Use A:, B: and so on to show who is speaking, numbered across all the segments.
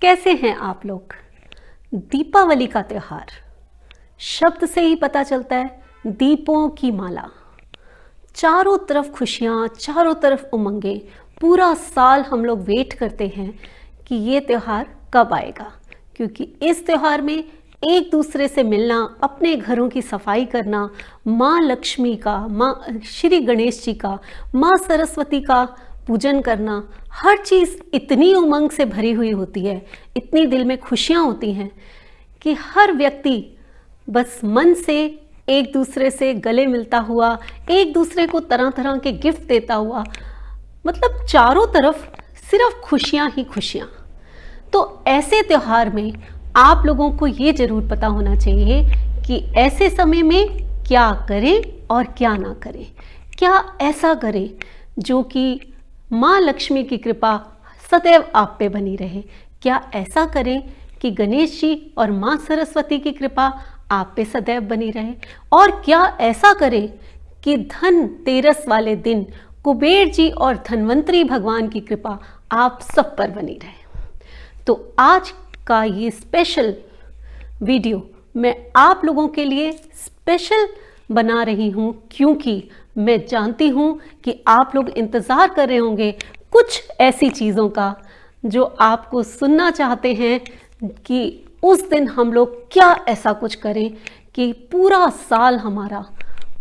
A: कैसे हैं आप लोग। दीपावली का त्योहार, शब्द से ही पता चलता है, दीपों की माला। चारों तरफ खुशियाँ, चारों तरफ उमंगे। पूरा साल हम लोग वेट करते हैं कि ये त्यौहार कब आएगा, क्योंकि इस त्यौहार में एक दूसरे से मिलना, अपने घरों की सफाई करना, माँ लक्ष्मी का, माँ श्री गणेश जी का, माँ सरस्वती का पूजन करना, हर चीज़ इतनी उमंग से भरी हुई होती है, इतनी दिल में खुशियाँ होती हैं कि हर व्यक्ति बस मन से एक दूसरे से गले मिलता हुआ, एक दूसरे को तरह तरह के गिफ्ट देता हुआ, मतलब चारों तरफ सिर्फ खुशियाँ ही खुशियाँ। तो ऐसे त्यौहार में आप लोगों को ये ज़रूर पता होना चाहिए कि ऐसे समय में क्या करें और क्या ना करें। क्या ऐसा करें जो कि माँ लक्ष्मी की कृपा सदैव आप पे बनी रहे। क्या ऐसा करें कि गणेश जी और माँ सरस्वती की कृपा आप पे सदैव बनी रहे। और क्या ऐसा करें कि धनतेरस वाले दिन कुबेर जी और धन्वंतरी भगवान की कृपा आप सब पर बनी रहे। तो आज का ये स्पेशल वीडियो मैं आप लोगों के लिए स्पेशल बना रही हूँ, क्योंकि मैं जानती हूँ कि आप लोग इंतज़ार कर रहे होंगे कुछ ऐसी चीज़ों का जो आपको सुनना चाहते हैं कि उस दिन हम लोग क्या ऐसा कुछ करें कि पूरा साल हमारा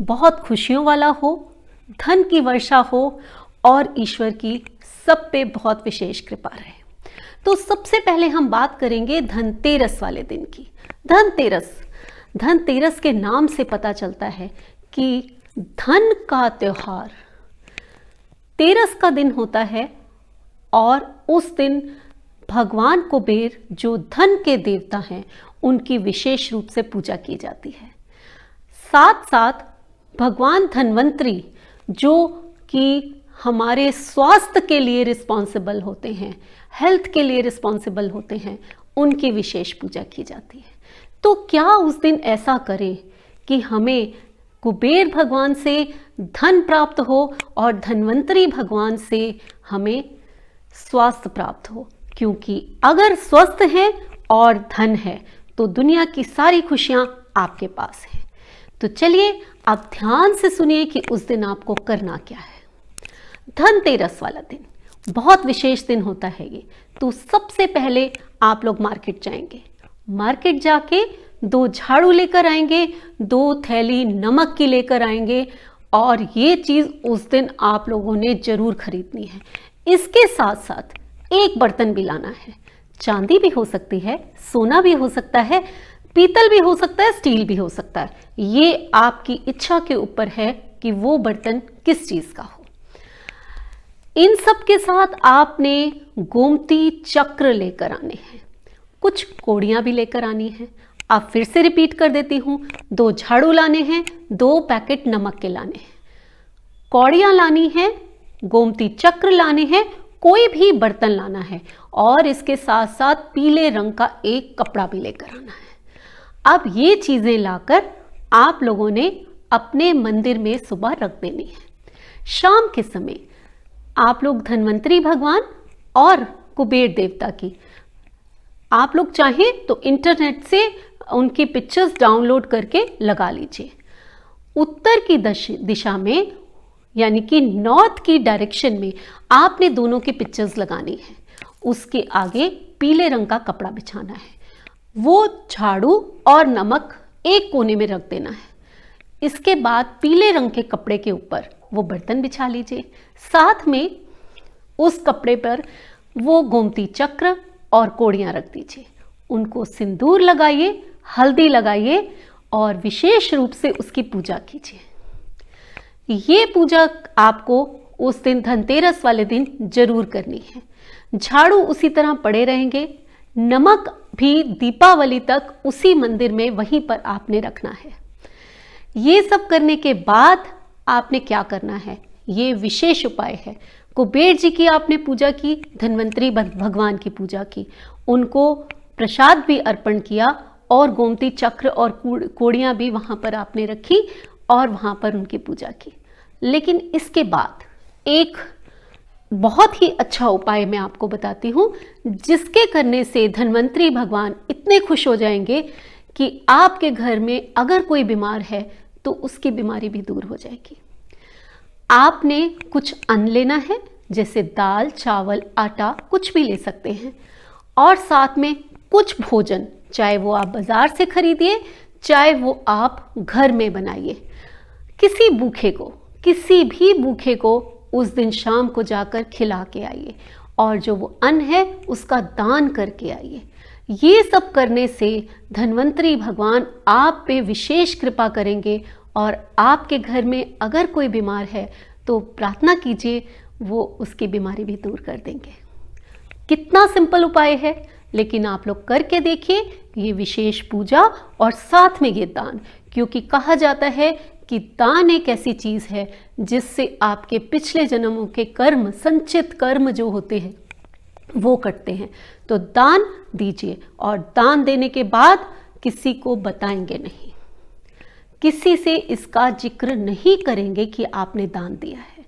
A: बहुत खुशियों वाला हो, धन की वर्षा हो और ईश्वर की सब पे बहुत विशेष कृपा रहे। तो सबसे पहले हम बात करेंगे धनतेरस वाले दिन की। धनतेरस के नाम से पता चलता है कि धन का त्योहार, तेरस का दिन होता है और उस दिन भगवान कुबेर जो धन के देवता हैं उनकी विशेष रूप से पूजा की जाती है। साथ साथ भगवान धन्वंतरी जो कि हमारे स्वास्थ्य के लिए रिस्पॉन्सिबल होते हैं, हेल्थ के लिए रिस्पॉन्सिबल होते हैं, उनकी विशेष पूजा की जाती है। तो क्या उस दिन ऐसा करें कि हमें कुबेर भगवान से धन प्राप्त हो और धन्वंतरी भगवान से हमें स्वास्थ्य प्राप्त हो, क्योंकि अगर स्वस्थ हैं और धन है तो दुनिया की सारी खुशियां आपके पास हैं। तो चलिए आप ध्यान से सुनिए कि उस दिन आपको करना क्या है। धनतेरस वाला दिन बहुत विशेष दिन होता है ये। तो सबसे पहले आप लोग मार्केट जाएंगे, मार्केट जाके 2 झाड़ू लेकर आएंगे, 2 थैली नमक की लेकर आएंगे और ये चीज़ उस दिन आप लोगों ने जरूर खरीदनी है। इसके साथ साथ एक बर्तन भी लाना है। चांदी भी हो सकती है, सोना भी हो सकता है, पीतल भी हो सकता है, स्टील भी हो सकता है। ये आपकी इच्छा के ऊपर है कि वो बर्तन किस चीज़ का हो। इन सब के साथ आपने गोमती चक्र लेकर आने हैं, कुछ कोड़ियाँ भी लेकर आनी है। आप फिर से रिपीट कर देती हूँ, 2 झाड़ू लाने हैं, 2 पैकेट नमक के लाने हैं, कौड़ियाँ लानी है, गोमती चक्र लाने हैं, कोई भी बर्तन लाना है और इसके साथ साथ पीले रंग का एक कपड़ा भी लेकर आना है। अब ये चीज़ें लाकर आप लोगों ने अपने मंदिर में सुबह रख देनी है। शाम के समय आप लोग धन्वंतरी भगवान और कुबेर देवता की, आप लोग चाहें तो इंटरनेट से उनकी पिक्चर्स डाउनलोड करके लगा लीजिए। उत्तर की दिशा में यानी कि नॉर्थ की डायरेक्शन में आपने दोनों की पिक्चर्स लगानी है। उसके आगे पीले रंग का कपड़ा बिछाना है, वो झाड़ू और नमक एक कोने में रख देना है। इसके बाद पीले रंग के कपड़े के ऊपर वो बर्तन बिछा लीजिए, साथ में उस कपड़े पर वो गोमती चक्र और कोड़ियाँ रख दीजिए। उनको सिंदूर लगाइए, हल्दी लगाइए और विशेष रूप से उसकी पूजा कीजिए। ये पूजा आपको उस दिन धनतेरस वाले दिन जरूर करनी है। झाड़ू उसी तरह पड़े रहेंगे, नमक भी दीपावली तक उसी मंदिर में वहीं पर आपने रखना है। ये सब करने के बाद आपने क्या करना है, ये विशेष उपाय है। कुबेर जी की आपने पूजा की, धन्वंतरी भगवान की पूजा की, उनको प्रसाद भी अर्पण किया और गोमती चक्र और कोड़ियाँ भी वहाँ पर आपने रखी और वहाँ पर उनकी पूजा की। लेकिन इसके बाद एक बहुत ही अच्छा उपाय मैं आपको बताती हूँ, जिसके करने से धन्वंतरी भगवान इतने खुश हो जाएंगे कि आपके घर में अगर कोई बीमार है तो उसकी बीमारी भी दूर हो जाएगी। आपने कुछ अन्न लेना है, जैसे दाल, चावल, आटा, कुछ भी ले सकते हैं, और साथ में कुछ भोजन, चाहे वो आप बाजार से खरीदिए, चाहे वो आप घर में बनाइए। किसी भी भूखे को उस दिन शाम को जाकर खिला के आइए, और जो वो अन्न है उसका दान करके आइए। ये सब करने से धन्वंतरी भगवान आप पे विशेष कृपा करेंगे, और आपके घर में अगर कोई बीमार है तो प्रार्थना कीजिए, वो उसकी बीमारी भी दूर कर देंगे। कितना सिंपल उपाय है, लेकिन आप लोग करके देखिए ये विशेष पूजा और साथ में ये दान, क्योंकि कहा जाता है कि दान एक ऐसी चीज है जिससे आपके पिछले जन्मों के कर्म, संचित कर्म जो होते हैं वो कटते हैं। तो दान दीजिए, और दान देने के बाद किसी को बताएंगे नहीं, किसी से इसका जिक्र नहीं करेंगे कि आपने दान दिया है।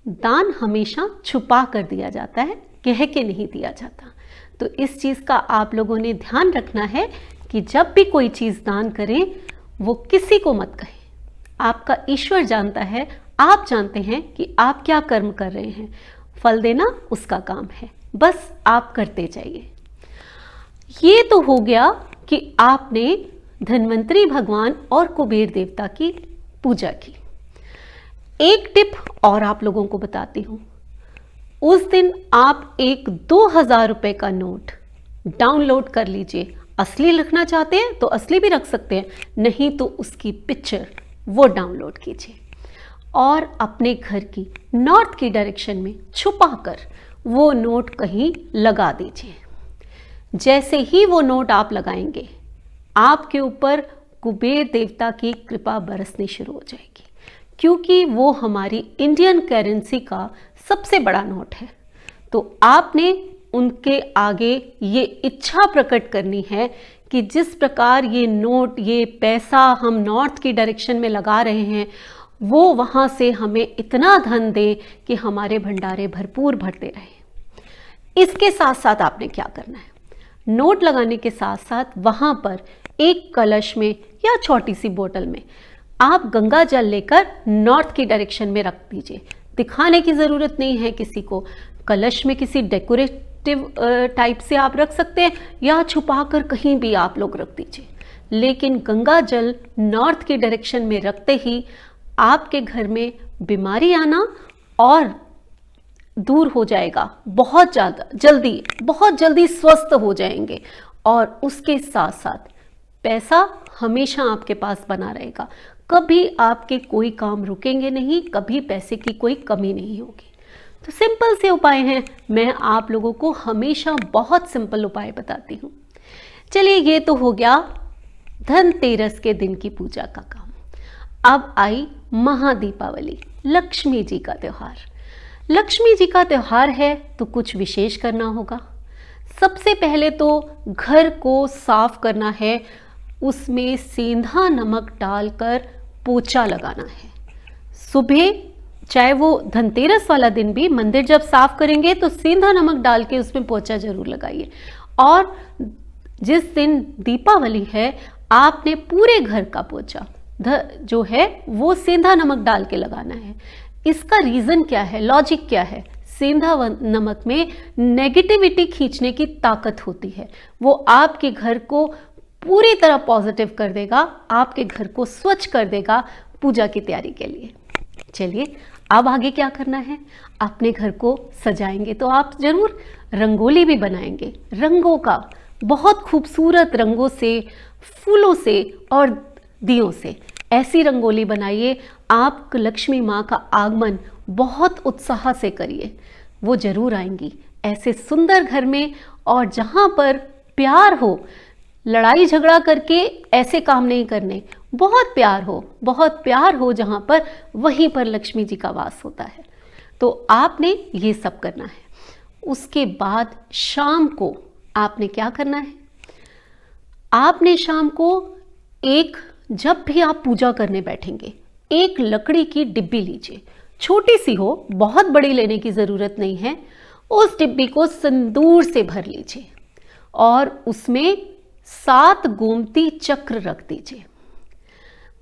A: दान हमेशा छुपा कर दिया जाता है, कह के नहीं दिया जाता। तो इस चीज का आप लोगों ने ध्यान रखना है कि जब भी कोई चीज दान करें वो किसी को मत कहें। आपका ईश्वर जानता है, आप जानते हैं कि आप क्या कर्म कर रहे हैं, फल देना उसका काम है, बस आप करते जाइए। ये तो हो गया कि आपने धन्वंतरी भगवान और कुबेर देवता की पूजा की। एक टिप और आप लोगों को बताती हूं। उस दिन आप एक 2000 रुपए का नोट डाउनलोड कर लीजिए। असली लिखना चाहते हैं तो असली भी रख सकते हैं, नहीं तो उसकी पिक्चर वो डाउनलोड कीजिए, और अपने घर की नॉर्थ की डायरेक्शन में छुपाकर वो नोट कहीं लगा दीजिए। जैसे ही वो नोट आप लगाएंगे, आपके ऊपर कुबेर देवता की कृपा बरसनी शुरू हो जाएगी, क्योंकि वो हमारी इंडियन करेंसी का सबसे बड़ा नोट है। तो आपने उनके आगे ये इच्छा प्रकट करनी है कि जिस प्रकार ये नोट, ये पैसा हम नॉर्थ की डायरेक्शन में लगा रहे हैं, वो वहाँ से हमें इतना धन दे कि हमारे भंडारे भरपूर भरते रहे। इसके साथ साथ आपने क्या करना है, नोट लगाने के साथ साथ वहाँ पर एक कलश में या छोटी सी बोतल में आप गंगा जल लेकर नॉर्थ की डायरेक्शन में रख दीजिए। दिखाने की ज़रूरत नहीं है किसी को। कलश में किसी डेकोरेटिव टाइप से आप रख सकते हैं, या छुपा कर कहीं भी आप लोग रख दीजिए, लेकिन गंगा जल नॉर्थ की डायरेक्शन में रखते ही आपके घर में बीमारी आना और दूर हो जाएगा। बहुत जल्दी स्वस्थ हो जाएंगे, और उसके साथ साथ पैसा हमेशा आपके पास बना रहेगा। कभी आपके कोई काम रुकेंगे नहीं, कभी पैसे की कोई कमी नहीं होगी। तो सिंपल से उपाय हैं, मैं आप लोगों को हमेशा बहुत सिंपल उपाय बताती हूँ। चलिए, ये तो हो गया धनतेरस के दिन की पूजा का काम। अब आई महादीपावली, लक्ष्मी जी का त्यौहार। लक्ष्मी जी का त्यौहार है तो कुछ विशेष करना होगा। सबसे पहले तो घर को साफ करना है, उसमें सेंधा नमक डालकर पोछा लगाना है। सुबह, चाहे वो धनतेरस वाला दिन भी, मंदिर जब साफ करेंगे तो सेंधा नमक डाल के उसमें पोछा जरूर लगाइए। और जिस दिन दीपावली है, आपने पूरे घर का पोछा जो है वो सेंधा नमक डाल के लगाना है। इसका रीजन क्या है, लॉजिक क्या है? सेंधा नमक में नेगेटिविटी खींचने की ताकत होती है। वो आपके घर को पूरी तरह पॉजिटिव कर देगा, आपके घर को स्वच्छ कर देगा पूजा की तैयारी के लिए। चलिए, अब आगे क्या करना है? अपने घर को सजाएंगे तो आप जरूर रंगोली भी बनाएंगे। रंगों का, बहुत खूबसूरत रंगों से, फूलों से और दियों से ऐसी रंगोली बनाइए। आप लक्ष्मी माँ का आगमन बहुत उत्साह से करिए, वो जरूर आएंगी ऐसे सुंदर घर में। और जहाँ पर प्यार हो, लड़ाई झगड़ा करके ऐसे काम नहीं करने, बहुत प्यार हो जहाँ पर, वहीं पर लक्ष्मी जी का वास होता है। तो आपने ये सब करना है। उसके बाद शाम को आपने क्या करना है? आपने शाम को जब भी आप पूजा करने बैठेंगे, एक लकड़ी की डिब्बी लीजिए, छोटी सी हो, बहुत बड़ी लेने की ज़रूरत नहीं है। उस डिब्बी को सिंदूर से भर लीजिए और उसमें 7 गोमती चक्र रख दीजिए।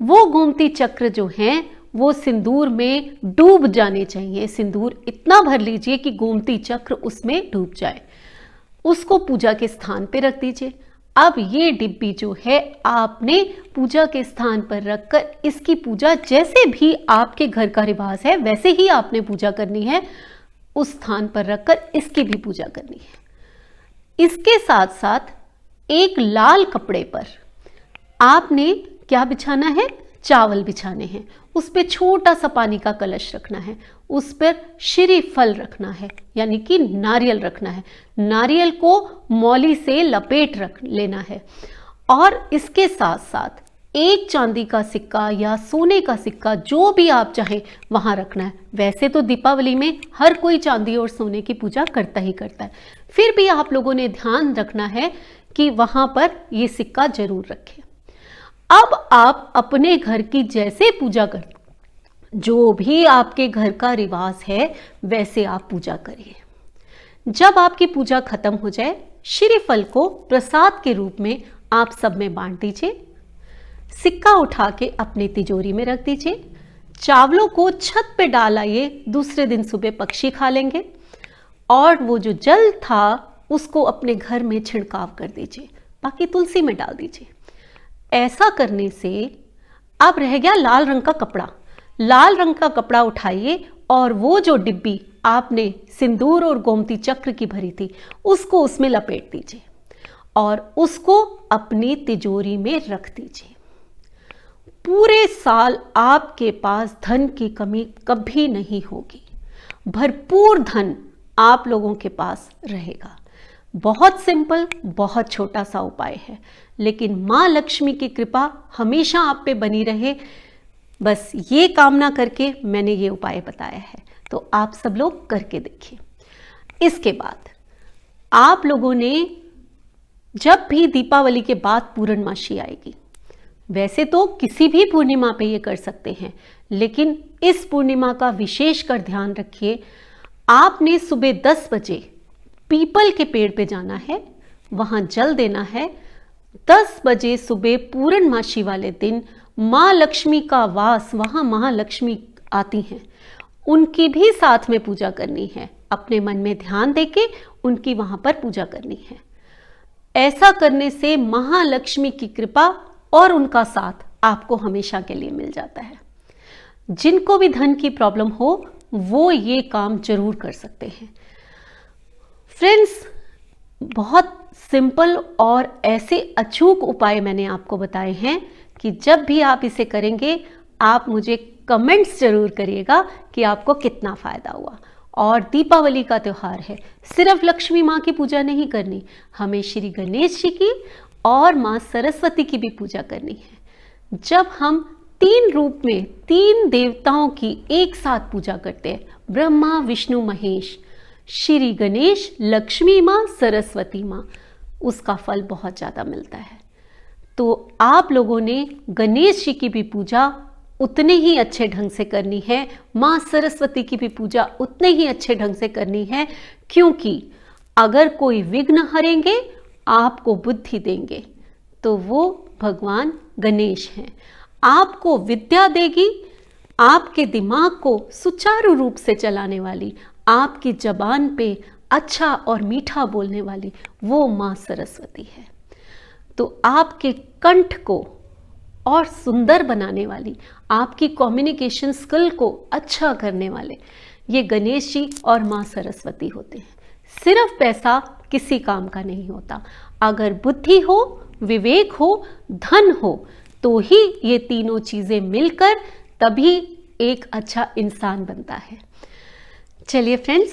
A: वो गोमती चक्र जो हैं वो सिंदूर में डूब जाने चाहिए। सिंदूर इतना भर लीजिए कि गोमती चक्र उसमें डूब जाए। उसको पूजा के स्थान पे रख दीजिए। अब ये डिब्बी जो है आपने पूजा के स्थान पर रखकर इसकी पूजा जैसे भी आपके घर का रिवाज है वैसे ही आपने पूजा करनी है। उस स्थान पर रखकर इसकी भी पूजा करनी है। इसके साथ साथ एक लाल कपड़े पर आपने क्या बिछाना है? चावल बिछाने हैं। उस पर छोटा सा पानी का कलश रखना है। उस पर श्री फल रखना है, यानी कि नारियल रखना है। नारियल को मौली से लपेट रख लेना है और इसके साथ साथ एक चांदी का सिक्का या सोने का सिक्का जो भी आप चाहें वहां रखना है। वैसे तो दीपावली में हर कोई चांदी और सोने की पूजा करता ही करता है, फिर भी आप लोगों ने ध्यान रखना है कि वहां पर ये सिक्का जरूर रखें। अब आप अपने घर की जैसे पूजा कर, जो भी आपके घर का रिवाज है वैसे आप पूजा करिए। जब आपकी पूजा खत्म हो जाए, श्रीफल को प्रसाद के रूप में आप सब में बांट दीजिए। सिक्का उठा के अपनी तिजोरी में रख दीजिए। चावलों को छत पे डाल आइए, दूसरे दिन सुबह पक्षी खा लेंगे। और वो जो जल था उसको अपने घर में छिड़काव कर दीजिए, बाकी तुलसी में डाल दीजिए। ऐसा करने से अब रह गया लाल रंग का कपड़ा। लाल रंग का कपड़ा उठाइए और वो जो डिब्बी आपने सिंदूर और गोमती चक्र की भरी थी उसको उसमें लपेट दीजिए और उसको अपनी तिजोरी में रख दीजिए। पूरे साल आपके पास धन की कमी कभी नहीं होगी। भरपूर धन आप लोगों के पास रहेगा। बहुत सिंपल, बहुत छोटा सा उपाय है, लेकिन माँ लक्ष्मी की कृपा हमेशा आप पे बनी रहे, बस ये कामना करके मैंने ये उपाय बताया है। तो आप सब लोग करके देखिए। इसके बाद आप लोगों ने जब भी दीपावली के बाद पूर्णमासी आएगी, वैसे तो किसी भी पूर्णिमा पे ये कर सकते हैं, लेकिन इस पूर्णिमा का विशेष कर ध्यान रखिए। आपने सुबह 10 बजे पीपल के पेड़ पे जाना है, वहां जल देना है। 10 बजे सुबह पूर्णमासी वाले दिन माँ लक्ष्मी का वास, वहां महालक्ष्मी आती हैं, उनकी भी साथ में पूजा करनी है। अपने मन में ध्यान देके उनकी वहां पर पूजा करनी है। ऐसा करने से महालक्ष्मी की कृपा और उनका साथ आपको हमेशा के लिए मिल जाता है। जिनको भी धन की प्रॉब्लम हो वो ये काम जरूर कर सकते हैं। फ्रेंड्स, बहुत सिंपल और ऐसे अचूक उपाय मैंने आपको बताए हैं कि जब भी आप इसे करेंगे आप मुझे कमेंट्स जरूर करिएगा कि आपको कितना फायदा हुआ। और दीपावली का त्यौहार है, सिर्फ लक्ष्मी माँ की पूजा नहीं करनी, हमें श्री गणेश जी की और माँ सरस्वती की भी पूजा करनी है। जब हम 3 रूप में 3 देवताओं की एक साथ पूजा करते हैं, ब्रह्मा विष्णु महेश, श्री गणेश, लक्ष्मी माँ, सरस्वती माँ, उसका फल बहुत ज़्यादा मिलता है। तो आप लोगों ने गणेश जी की भी पूजा उतने ही अच्छे ढंग से करनी है, माँ सरस्वती की भी पूजा उतने ही अच्छे ढंग से करनी है, क्योंकि अगर कोई विघ्न हरेंगे, आपको बुद्धि देंगे, तो वो भगवान गणेश हैं। आपको विद्या देगी, आपके दिमाग को सुचारू रूप से चलाने वाली, आपकी जबान पे अच्छा और मीठा बोलने वाली वो माँ सरस्वती है। तो आपके कंठ को और सुंदर बनाने वाली, आपकी कम्युनिकेशन स्किल को अच्छा करने वाले ये गणेश जी और माँ सरस्वती होते हैं। सिर्फ पैसा किसी काम का नहीं होता, अगर बुद्धि हो, विवेक हो, धन हो, तो ही ये तीनों चीजें मिलकर तभी एक अच्छा इंसान बनता है। चलिए फ्रेंड्स,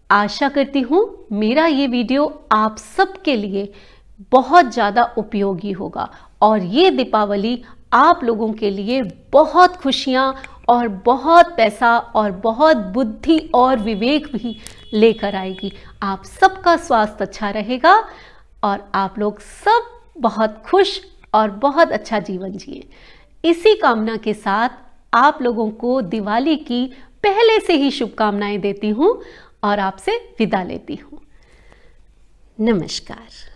A: आशा करती हूँ मेरा ये वीडियो आप सबके लिए बहुत ज़्यादा उपयोगी होगा और ये दीपावली आप लोगों के लिए बहुत खुशियाँ और बहुत पैसा और बहुत बुद्धि और विवेक भी लेकर आएगी। आप सबका स्वास्थ्य अच्छा रहेगा और आप लोग सब बहुत खुश और बहुत अच्छा जीवन जिए। इसी कामना के साथ आप लोगों को दिवाली की पहले से ही शुभकामनाएं देती हूँ और आपसे विदा लेती हूँ। नमस्कार।